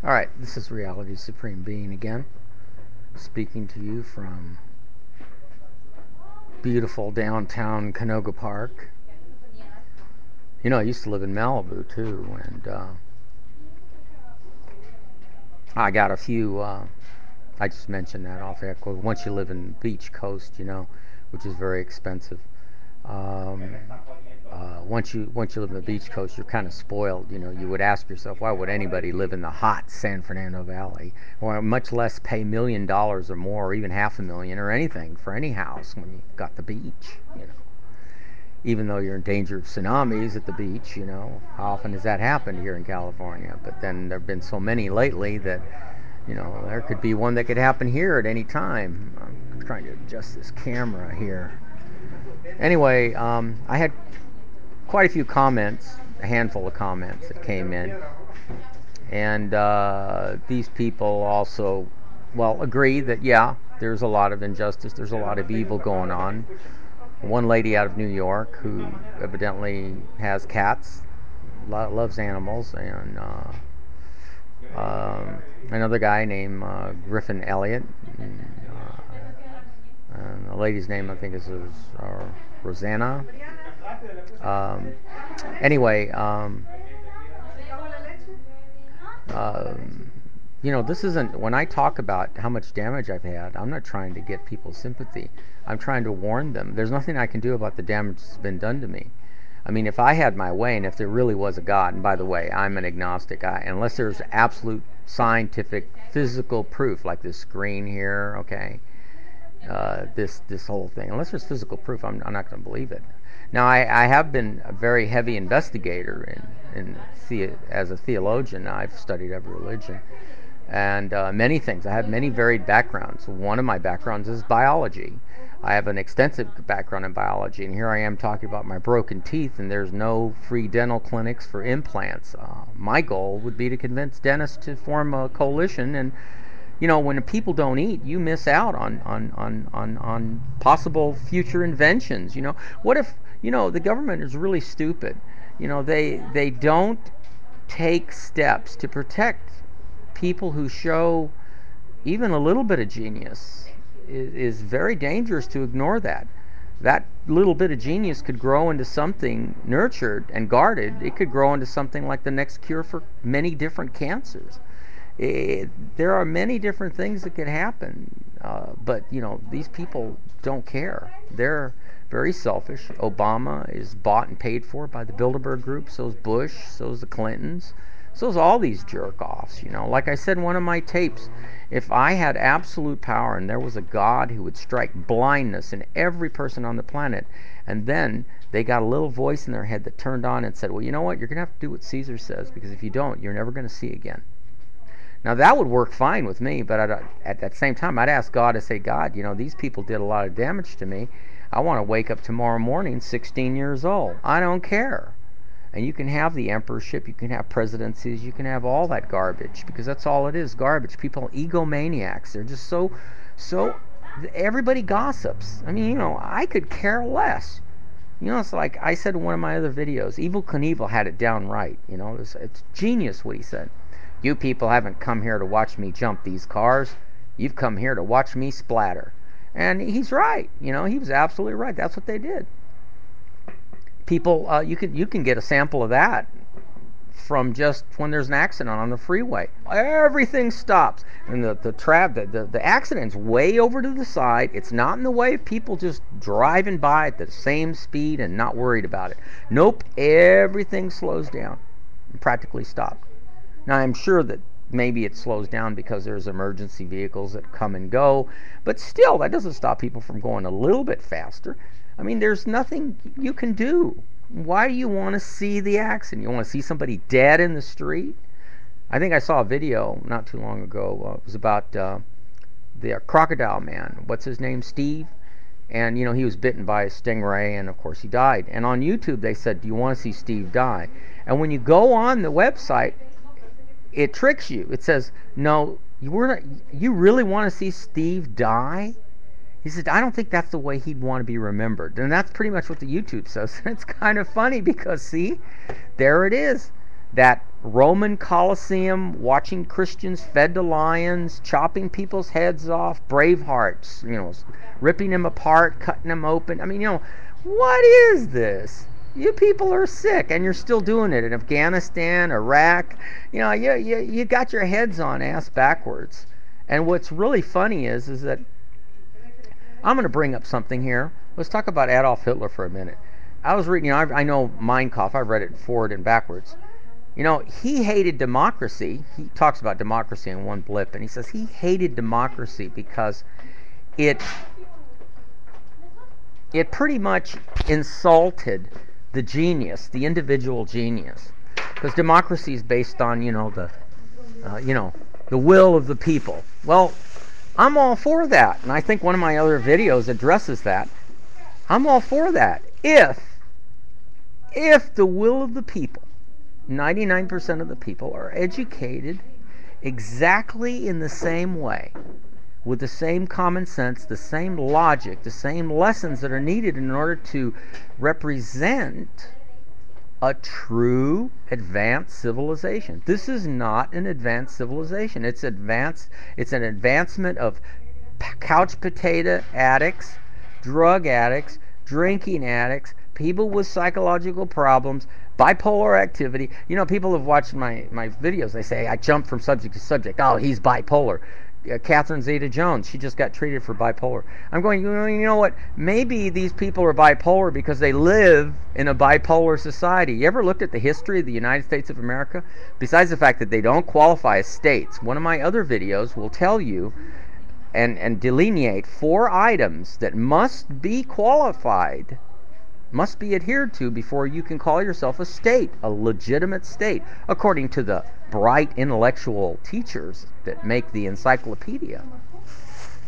Alright, this is Reality Supreme Being again, speaking to you from beautiful downtown Canoga Park. You know, I used to live in Malibu too, and I got a few, I just mentioned that off air, once you live in the beach coast, you know, which is very expensive. Once you live in the beach coast, you're kind of spoiled. You know, you would ask yourself, why would anybody live in the hot San Fernando Valley, or much less pay $1 million or more, or even $500,000 or anything for any house when you've got the beach? You know, even though you're in danger of tsunamis at the beach. You know, how often has that happened here in California? But then there've been so many lately that, you know, there could be one that could happen here at any time. I'm trying to adjust this camera here. Anyway, I had quite a few comments, a handful of comments that came in, and these people also, well, agree that yeah, there's a lot of injustice, there's a lot of evil going on. One lady out of New York who evidently has cats, loves animals, and another guy named Griffin Elliott, and the lady's name I think is Rosanna. Anyway, you know, this isn't, when I talk about how much damage I've had, I'm not trying to get people's sympathy. I'm trying to warn them. There's nothing I can do about the damage that's been done to me. I mean, if I had my way, and if there really was a God, and by the way, I'm an agnostic guy, unless there's absolute scientific, physical proof, like this screen here, okay, this whole thing, unless there's physical proof, I'm not going to believe it. Now, I have been a very heavy investigator as a theologian. I've studied every religion and many things. I have many varied backgrounds. One of my backgrounds is biology. I have an extensive background in biology, and here I am talking about my broken teeth, and there's no free dental clinics for implants. My goal would be to convince dentists to form a coalition, and you know, when people don't eat, you miss out on possible future inventions. You know, what if, you know, the government is really stupid. You know, they don't take steps to protect people who show even a little bit of genius. Is very dangerous to ignore that. That little bit of genius could grow into something nurtured and guarded. It could grow into something like the next cure for many different cancers. There are many different things that could happen, but you know, these people don't care. They're very selfish. Obama is bought and paid for by the Bilderberg Group. So's Bush. So's the Clintons. So's all these jerk-offs. You know, like I said in one of my tapes, if I had absolute power and there was a God who would strike blindness in every person on the planet, and then they got a little voice in their head that turned on and said, well, you know what, you're going to have to do what Caesar says, because if you don't, you're never going to see again. Now, that would work fine with me, but at that same time, I'd ask God to say, God, you know, these people did a lot of damage to me. I want to wake up tomorrow morning 16 years old. I don't care. And you can have the emperorship, you can have presidencies, you can have all that garbage, because that's all it is, garbage. People are egomaniacs. They're just so, everybody gossips. I mean, you know, I could care less. You know, it's like I said in one of my other videos, Evel Knievel had it down right. You know, it's genius what he said. You people haven't come here to watch me jump these cars. You've come here to watch me splatter. And he's right. You know, he was absolutely right. That's what they did. People, you can get a sample of that from just when there's an accident on the freeway. Everything stops, and the accident's way over to the side. It's not in the way of people just driving by at the same speed and not worried about it. Nope, everything slows down and practically stopped. Now, I'm sure that maybe it slows down because there's emergency vehicles that come and go, but still, that doesn't stop people from going a little bit faster. I mean, there's nothing you can do. Why do you want to see the accident? You want to see somebody dead in the street? I think I saw a video not too long ago. It was about the crocodile man. What's his name? Steve. And, you know, he was bitten by a stingray, and, of course, he died. And on YouTube, they said, do you want to see Steve die? And when you go on the website, it tricks you. It says, no, you really want to see Steve die? He said, I don't think that's the way he'd want to be remembered. And that's pretty much what the YouTube says. It's kind of funny because, see, there it is. That Roman Colosseum, watching Christians fed to lions, chopping people's heads off, Bravehearts, ripping them apart, cutting them open. I mean, what is this? You people are sick, and you're still doing it in Afghanistan, Iraq. You got your heads on ass backwards. And what's really funny is that I'm going to bring up something here. Let's talk about Adolf Hitler for a minute. I was reading, I know Mein Kampf. I've read it forward and backwards. He hated democracy. He talks about democracy in one blip, and he says he hated democracy because it pretty much insulted the genius, the individual genius, because democracy is based on the will of the people. Well, I'm all for that, and I think one of my other videos addresses that. I'm all for that if the will of the people, 99% of the people, are educated exactly in the same way, with the same common sense, the same logic, the same lessons that are needed in order to represent a true advanced civilization. This is not an advanced civilization. It's an advancement of couch potato addicts, drug addicts, drinking addicts, people with psychological problems, bipolar activity. People have watched my videos. They say I jump from subject to subject. Oh, he's bipolar. Catherine Zeta-Jones, she just got treated for bipolar. I'm going, you know what? Maybe these people are bipolar because they live in a bipolar society. You ever looked at the history of the United States of America? Besides the fact that they don't qualify as states, one of my other videos will tell you and delineate 4 items that must be qualified, must be adhered to before you can call yourself a state, a legitimate state, according to the bright intellectual teachers that make the encyclopedia.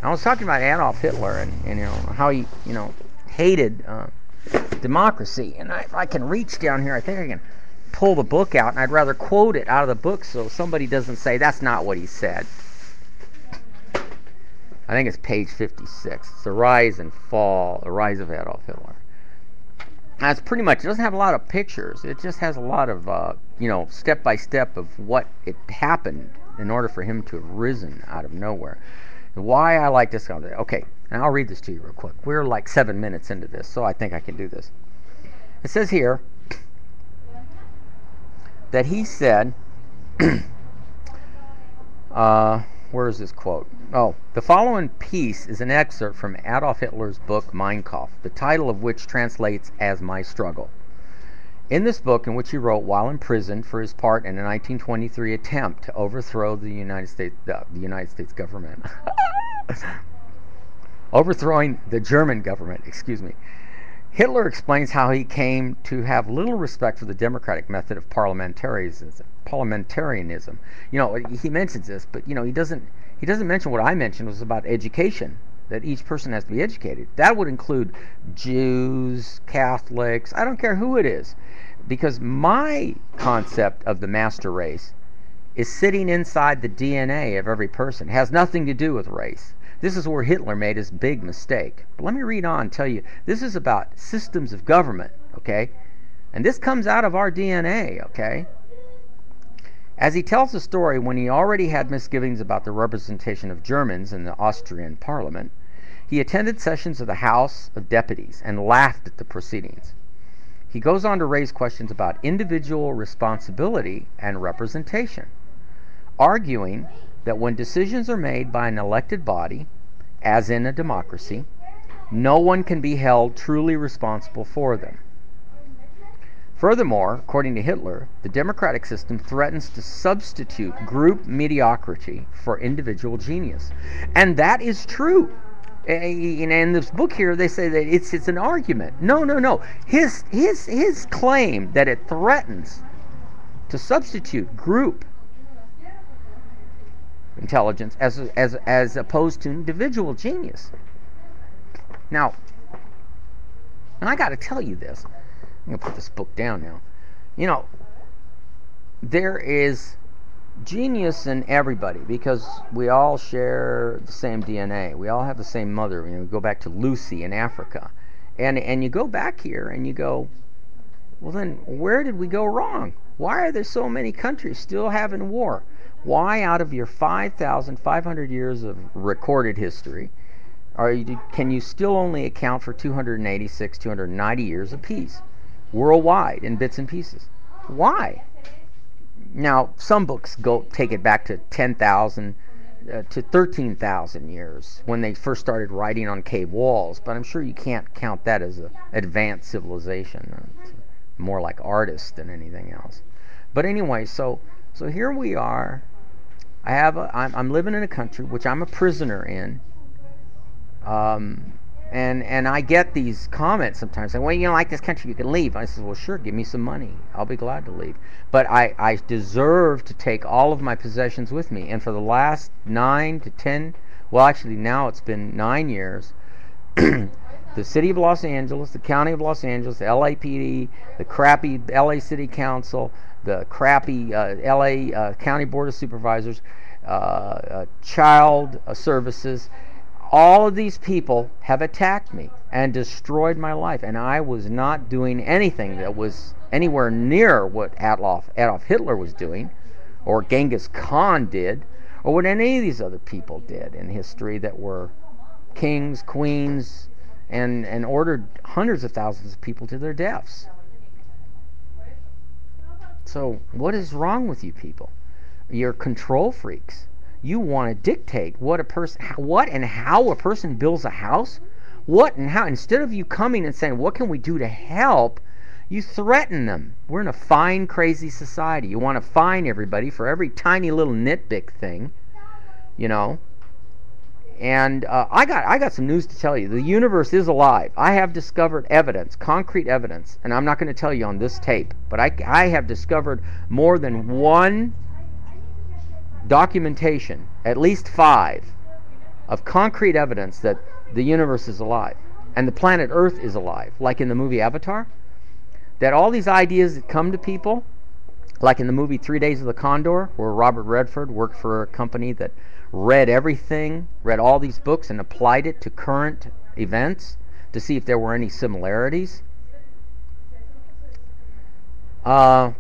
I was talking about Adolf Hitler and how he hated democracy, and if I can reach down here, I think I can pull the book out, and I'd rather quote it out of the book so somebody doesn't say that's not what he said. I think it's page 56. It's the rise of Adolf Hitler. That's pretty much, it doesn't have a lot of pictures. It just has a lot of, step by step of what it happened in order for him to have risen out of nowhere. And why I like this. Okay, and I'll read this to you real quick. We're like 7 minutes into this, so I think I can do this. It says here that he said, where is this quote? Oh, the following piece is an excerpt from Adolf Hitler's book Mein Kampf, the title of which translates as My Struggle. In this book, in which he wrote while in prison for his part in a 1923 attempt to overthrow the United States government, overthrowing the German government, Hitler explains how he came to have little respect for the democratic method of parliamentarism. He mentions this, but he doesn't mention what I mentioned was about education, that each person has to be educated. That would include Jews, Catholics, I don't care who it is, because my concept of the master race is sitting inside the DNA of every person. It has nothing to do with race. This is where Hitler made his big mistake. But let me read on and tell you, this is about systems of government, okay? And this comes out of our DNA, okay? As he tells the story, when he already had misgivings about the representation of Germans in the Austrian parliament, he attended sessions of the House of Deputies and laughed at the proceedings. He goes on to raise questions about individual responsibility and representation, arguing that when decisions are made by an elected body, as in a democracy, no one can be held truly responsible for them. Furthermore, according to Hitler, the democratic system threatens to substitute group mediocrity for individual genius. And that is true. In this book here, they say that it's an argument. No. His claim that it threatens to substitute group intelligence as opposed to individual genius. Now, and I got to tell you this. I'm going to put this book down now. There is genius in everybody because we all share the same DNA. We all have the same mother. We go back to Lucy in Africa. And you go back here and you go, well then, where did we go wrong? Why are there so many countries still having war? Why, out of your 5,500 years of recorded history, can you still only account for 286, 290 years of peace worldwide in bits and pieces? Why? Now, some books take it back to 10,000 to 13,000 years when they first started writing on cave walls, but I'm sure you can't count that as an advanced civilization. It's more like artists than anything else. But anyway, so here we are. I'm living in a country which I'm a prisoner in. And I get these comments sometimes saying, well, you don't like this country, you can leave. I said, well, sure, give me some money. I'll be glad to leave. But I deserve to take all of my possessions with me. And for the last 9 to 10, well, actually now it's been 9 years, the city of Los Angeles, the county of Los Angeles, the LAPD, the crappy LA City Council, the crappy LA County Board of Supervisors, Child Services, all of these people have attacked me and destroyed my life, and I was not doing anything that was anywhere near what Adolf Hitler was doing, or Genghis Khan did, or what any of these other people did in history that were kings, queens, and ordered hundreds of thousands of people to their deaths. So what is wrong with you people? You're control freaks. You want to dictate what and how a person builds a house, what and how. Instead of you coming and saying, what can we do to help, you threaten them. We're in a fine, crazy society. You want to fine everybody for every tiny little nitpick thing, you know. And I got some news to tell you. The universe is alive. I have discovered evidence, concrete evidence, and I'm not going to tell you on this tape, but I have discovered more than one documentation, at least 5, of concrete evidence that the universe is alive and the planet Earth is alive, like in the movie Avatar. That all these ideas that come to people, like in the movie 3 Days of the Condor, where Robert Redford worked for a company that read everything, read all these books and applied it to current events to see if there were any similarities.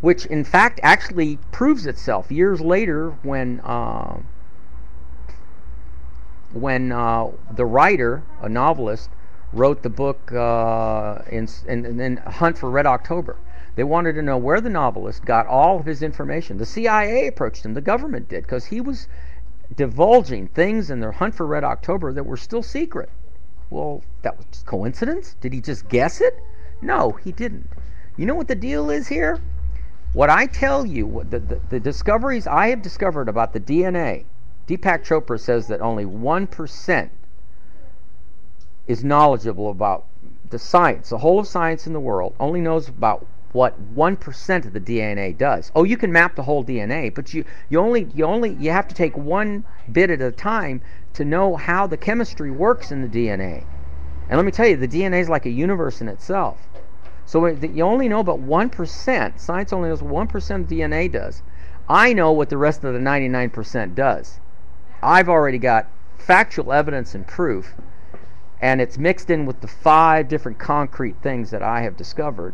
Which in fact actually proves itself years later when the writer, a novelist, wrote the book in Hunt for Red October. They wanted to know where the novelist got all of his information. The CIA approached him, the government did, because he was divulging things in their Hunt for Red October that were still secret. Well, that was just coincidence? Did he just guess it? No, he didn't. You know what the deal is here? What I tell you, the discoveries I have discovered about the DNA, Deepak Chopra says that only 1% is knowledgeable about the science. The whole of science in the world only knows about what 1% of the DNA does. Oh, you can map the whole DNA, but you have to take one bit at a time to know how the chemistry works in the DNA. And let me tell you, the DNA is like a universe in itself. So you only know about 1%. Science only knows what 1% of DNA does. I know what the rest of the 99% does. I've already got factual evidence and proof, and it's mixed in with the 5 different concrete things that I have discovered,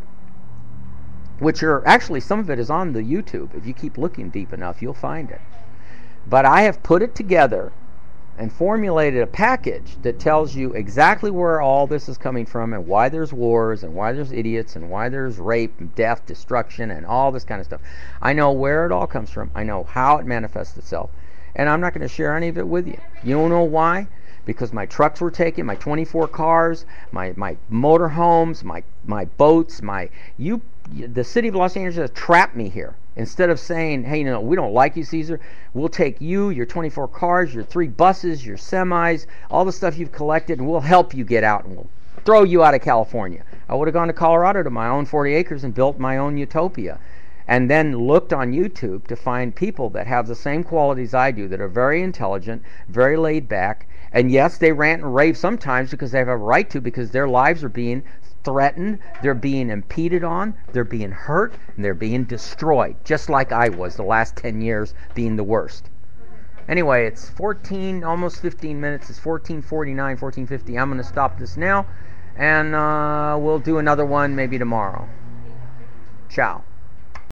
which are actually, some of it is on the YouTube. If you keep looking deep enough, you'll find it. But I have put it together and formulated a package that tells you exactly where all this is coming from, and why there's wars, and why there's idiots, and why there's rape, and death, destruction, and all this kind of stuff. I know where it all comes from. I know how it manifests itself. And I'm not going to share any of it with you. You don't know why? Because my trucks were taken, my 24 cars, my motor homes, my boats, the city of Los Angeles trapped me here. Instead of saying, hey, we don't like you, Caesar, we'll take you, your 24 cars, your 3 buses, your semis, all the stuff you've collected, and we'll help you get out, and we'll throw you out of California. I would have gone to Colorado to my own 40 acres and built my own utopia. And then looked on YouTube to find people that have the same qualities I do, that are very intelligent, very laid back, and yes, they rant and rave sometimes because they have a right to, because their lives are being threatened, they're being impeded on, they're being hurt, and they're being destroyed, just like I was the last 10 years being the worst. Anyway, it's almost 15 minutes, it's 14:49, 14:50. I'm going to stop this now, and we'll do another one maybe tomorrow. Ciao.